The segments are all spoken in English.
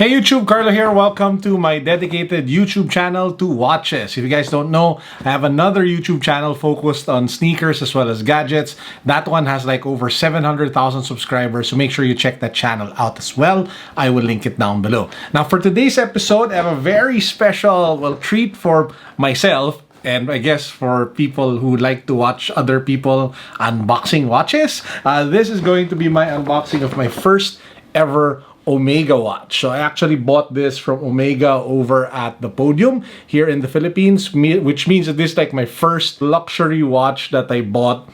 Hey YouTube, Carlo here. Welcome to my dedicated YouTube channel to watches. If you guys don't know, I have another YouTube channel focused on sneakers as well as gadgets. That one has like over 700,000 subscribers, so make sure you check that channel out as well. I will link it down below. Now for today's episode, I have a very special treat for myself, and I guess for people who like to watch other people unboxing watches. This is going to be my unboxing of my first ever Omega watch. So I actually bought this from Omega over at the Podium here in the Philippines, which means that this is like my first luxury watch that I bought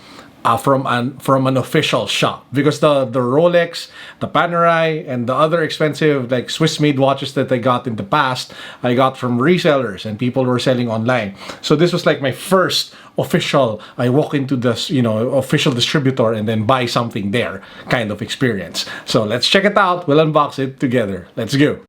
from an official shop, because the Rolex, the Panerai, and the other expensive like Swiss-made watches that I got in the past, I got from resellers and people were selling online. So this was like my first official, I walk into this, official distributor and then buy something there kind of experience. So let's check it out. We'll unbox it together. Let's go.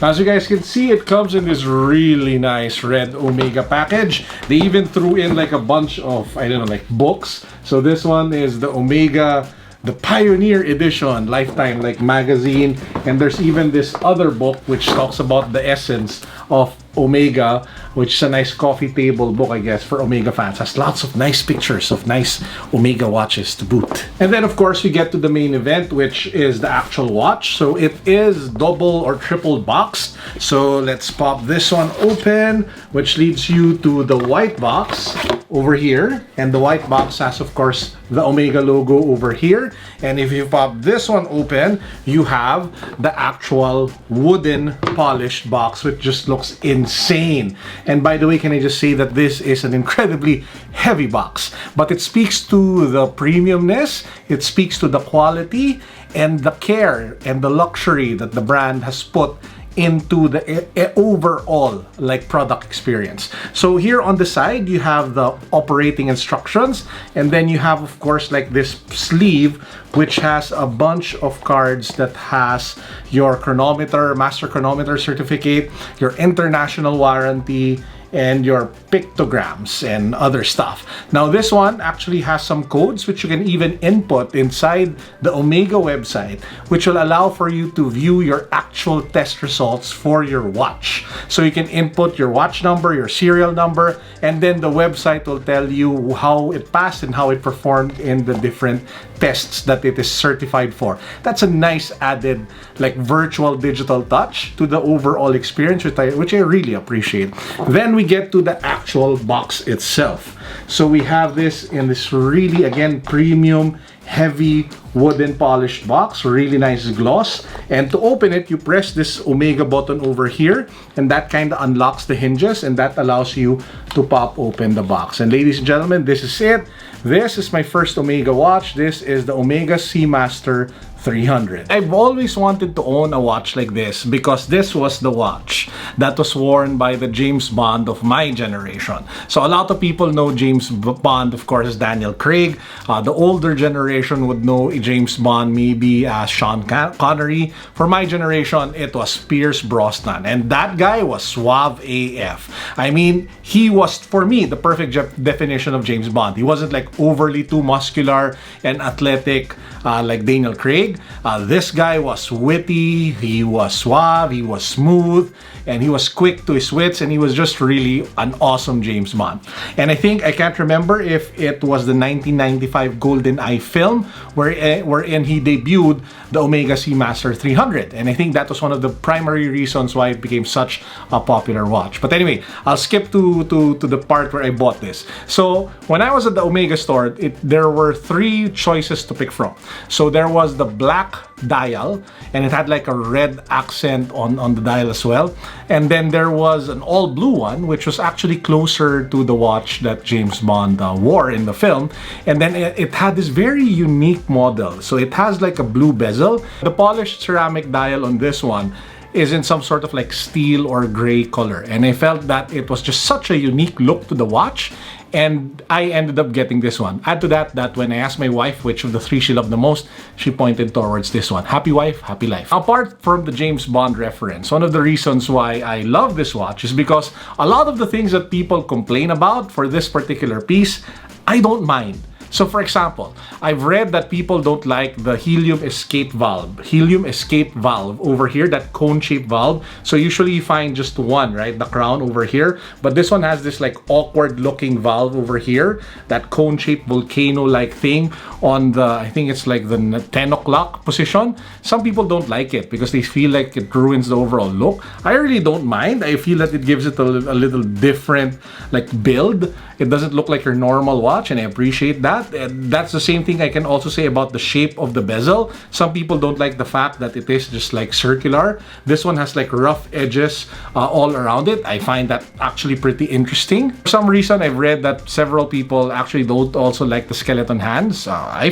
As you guys can see, it comes in this really nice red Omega package. They even threw in like a bunch of, I don't know, like books. So this one is the Omega, the Pioneer Edition, Lifetime like magazine. And there's even this other book which talks about the essence of Omega, which is a nice coffee table book, I guess, for Omega fans. Has lots of nice pictures of nice Omega watches to boot. And then of course we get to the main event, which is the actual watch. So it is double or triple boxed. So let's pop this one open, which leads you to the white box over here. And the white box has, of course, the Omega logo over here. And if you pop this one open, you have the actual wooden polished box, which just looks insane. And by the way, can I just say that this is an incredibly heavy box, but it speaks to the premiumness, it speaks to the quality and the care and the luxury that the brand has put into the overall like product experience. So here on the side you have the operating instructions, and then you have of course like this sleeve which has a bunch of cards that has your chronometer, master chronometer certificate, your international warranty, and your pictograms and other stuff. Now this one actually has some codes which you can even input inside the Omega website, which will allow for you to view your actual test results for your watch. So you can input your watch number, your serial number, and then the website will tell you how it passed and how it performed in the different tests that it is certified for. That's a nice added like virtual digital touch to the overall experience, which I really appreciate. Then we get to the actual box itself. So we have this in this really, again, premium heavy wooden polished box, really nice gloss. And to open it, you press this Omega button over here, and that kind of unlocks the hinges, and that allows you to pop open the box. And ladies and gentlemen, this is it. This is my first Omega watch. This is the Omega Seamaster 300. I've always wanted to own a watch like this because this was the watch that was worn by the James Bond of my generation. So a lot of people know James Bond, of course, as Daniel Craig. The older generation would know James Bond maybe as Sean Connery. For my generation, it was Pierce Brosnan, and that guy was suave AF. I mean, he was, for me, the perfect definition of James Bond. He wasn't like overly too muscular and athletic like Daniel Craig. This guy was witty, he was suave, he was smooth, and he was quick to his wits, and he was just really an awesome James Bond. And I think, I can't remember if it was the 1995 GoldenEye film wherein he debuted the Omega Seamaster 300, and I think that was one of the primary reasons why it became such a popular watch. But anyway, I'll skip to the part where I bought this. So when I was at the Omega store, there were three choices to pick from. So there was the black dial, and it had like a red accent on the dial as well. And then there was an all blue one, which was actually closer to the watch that James Bond wore in the film. And then it had this very unique model. So it has like a blue bezel. The polished ceramic dial on this one is in some sort of like steel or gray color, and I felt that it was just such a unique look to the watch. and I ended up getting this one. Add to that when I asked my wife which of the three she loved the most, she pointed towards this one. Happy wife, happy life. Apart from the James Bond reference, one of the reasons why I love this watch is because a lot of the things that people complain about for this particular piece, I don't mind. So for example, I've read that people don't like the helium escape valve. Helium escape valve over here, that cone-shaped valve. So usually you find just one, right? The crown over here. But this one has this like awkward looking valve over here. That cone-shaped volcano-like thing on the, I think it's like the 10 o'clock position. Some people don't like it because they feel like it ruins the overall look. I really don't mind. I feel that it gives it a little different like build. It doesn't look like your normal watch, and I appreciate that. And that's the same thing I can also say about the shape of the bezel. Some people don't like the fact that it is just like circular. This one has like rough edges all around it. I find that actually pretty interesting. For some reason, I've read that several people actually don't also like the skeleton hands. I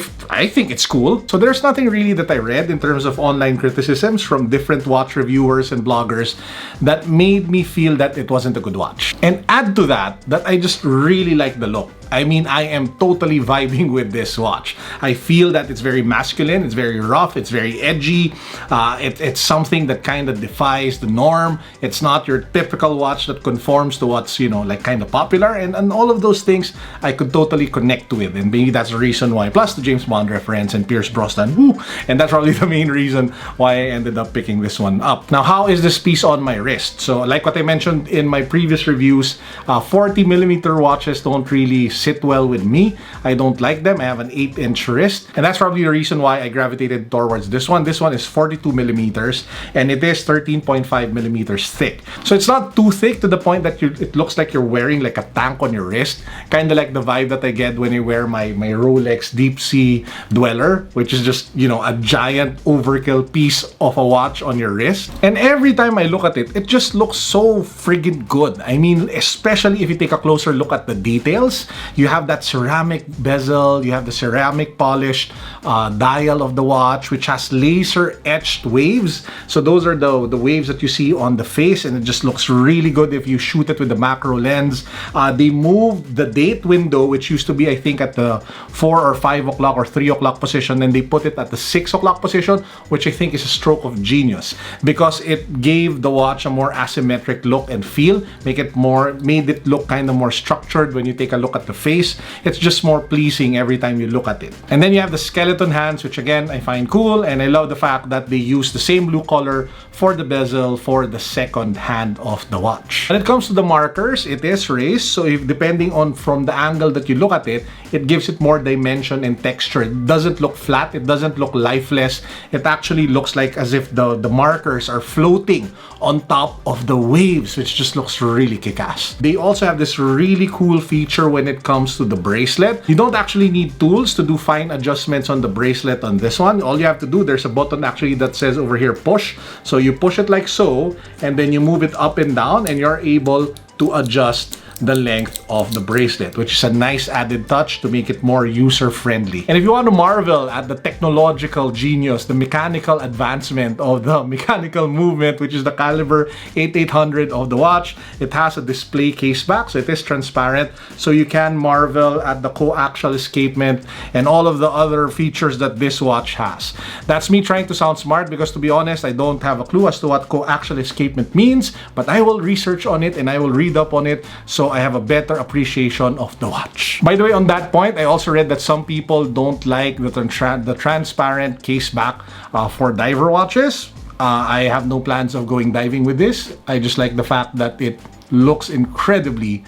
think it's cool. So there's nothing really that I read in terms of online criticisms from different watch reviewers and bloggers that made me feel that it wasn't a good watch. And add to that I just really like the look. I mean, I am totally vibing with this watch. I feel that it's very masculine, it's very rough, it's very edgy. It's something that kind of defies the norm. It's not your typical watch that conforms to what's, you know, like kind of popular. And all of those things I could totally connect with. And maybe that's the reason why. Plus the James Bond reference and Pierce Brosnan. Woo! And that's probably the main reason why I ended up picking this one up. Now, how is this piece on my wrist? So like what I mentioned in my previous reviews, 40mm watches don't really sit well with me. I don't like them. I have an 8-inch wrist, and that's probably the reason why I gravitated towards this one. This one is 42mm and it is 13.5mm thick. So it's not too thick to the point that it looks like you're wearing like a tank on your wrist. Kind of like the vibe that I get when I wear my Rolex Deep Sea Dweller, which is just, you know, a giant overkill piece of a watch on your wrist. And every time I look at it, it just looks so friggin' good. I mean, especially if you take a closer look at the details. You have that ceramic bezel, you have the ceramic polished dial of the watch, which has laser etched waves. So those are the waves that you see on the face, and it just looks really good if you shoot it with the macro lens. They moved the date window, which used to be, I think, at the 4 or 5 o'clock or 3 o'clock position, and they put it at the 6 o'clock position, which I think is a stroke of genius because it gave the watch a more asymmetric look and feel, made it look kind of more structured when you take a look at the face. It's just more pleasing every time you look at it. And then you have the skeleton hands, which again I find cool, and I love the fact that they use the same blue color for the bezel for the second hand of the watch. When it comes to the markers, it is raised, so if depending on from the angle that you look at it, it gives it more dimension and texture. It doesn't look flat, it doesn't look lifeless. It actually looks like as if the markers are floating on top of the waves, which just looks really kick-ass. They also have this really cool feature when it comes to the bracelet. You don't actually need tools to do fine adjustments on the bracelet on this one. All you have to do, there's a button actually that says over here push. So you push it like so, and then you move it up and down, and you're able to adjust the length of the bracelet, which is a nice added touch to make it more user-friendly. And if you want to marvel at the technological genius, the mechanical advancement of the mechanical movement, which is the caliber 8800 of the watch, it has a display case back, so it is transparent, so you can marvel at the coaxial escapement and all of the other features that this watch has. That's me trying to sound smart because, to be honest, I don't have a clue as to what coaxial escapement means, but I will research on it and I will read up on it so I have a better appreciation of the watch. By the way, on that point, I also read that some people don't like the transparent case back for diver watches. I have no plans of going diving with this. I just like the fact that it looks incredibly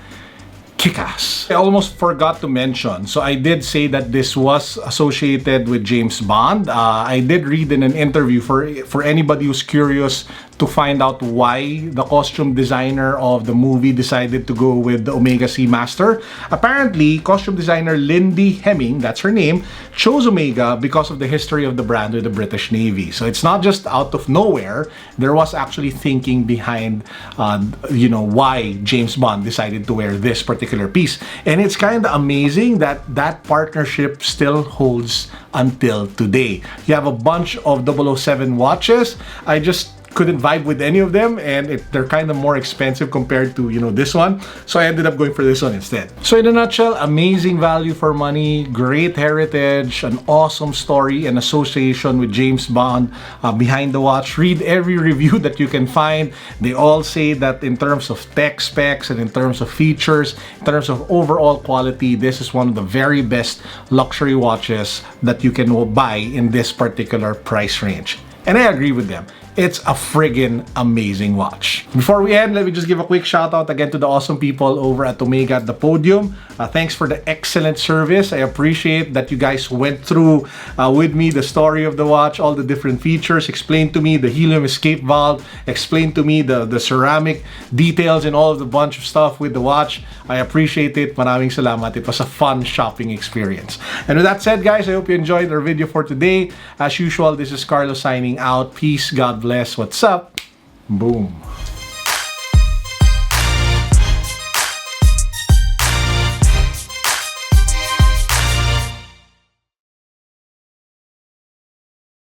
kick-ass. I almost forgot to mention, so I did say that this was associated with James Bond. I did read in an interview for anybody who's curious to find out why the costume designer of the movie decided to go with the Omega Seamaster. Apparently, costume designer Lindy Hemming, that's her name, chose Omega because of the history of the brand with the British Navy. So it's not just out of nowhere. There was actually thinking behind, why James Bond decided to wear this particular piece. And it's kind of amazing that that partnership still holds until today. You have a bunch of 007 watches. I just couldn't vibe with any of them, and they're kind of more expensive compared to, you know, this one. So I ended up going for this one instead. So in a nutshell, amazing value for money, great heritage, an awesome story and association with James Bond behind the watch. Read every review that you can find. They all say that in terms of tech specs and in terms of features, in terms of overall quality, this is one of the very best luxury watches that you can buy in this particular price range. And I agree with them. It's a friggin' amazing watch. Before we end, let me just give a quick shout out again to the awesome people over at Omega at the podium. Thanks for the excellent service. I appreciate that you guys went through with me the story of the watch, all the different features, explained to me the helium escape valve, explained to me the ceramic details and all of the bunch of stuff with the watch. I appreciate it. Maraming salamat. It was a fun shopping experience. And with that said, guys, I hope you enjoyed our video for today. As usual, this is Carlo signing out. Peace, God bless. What's up? Boom.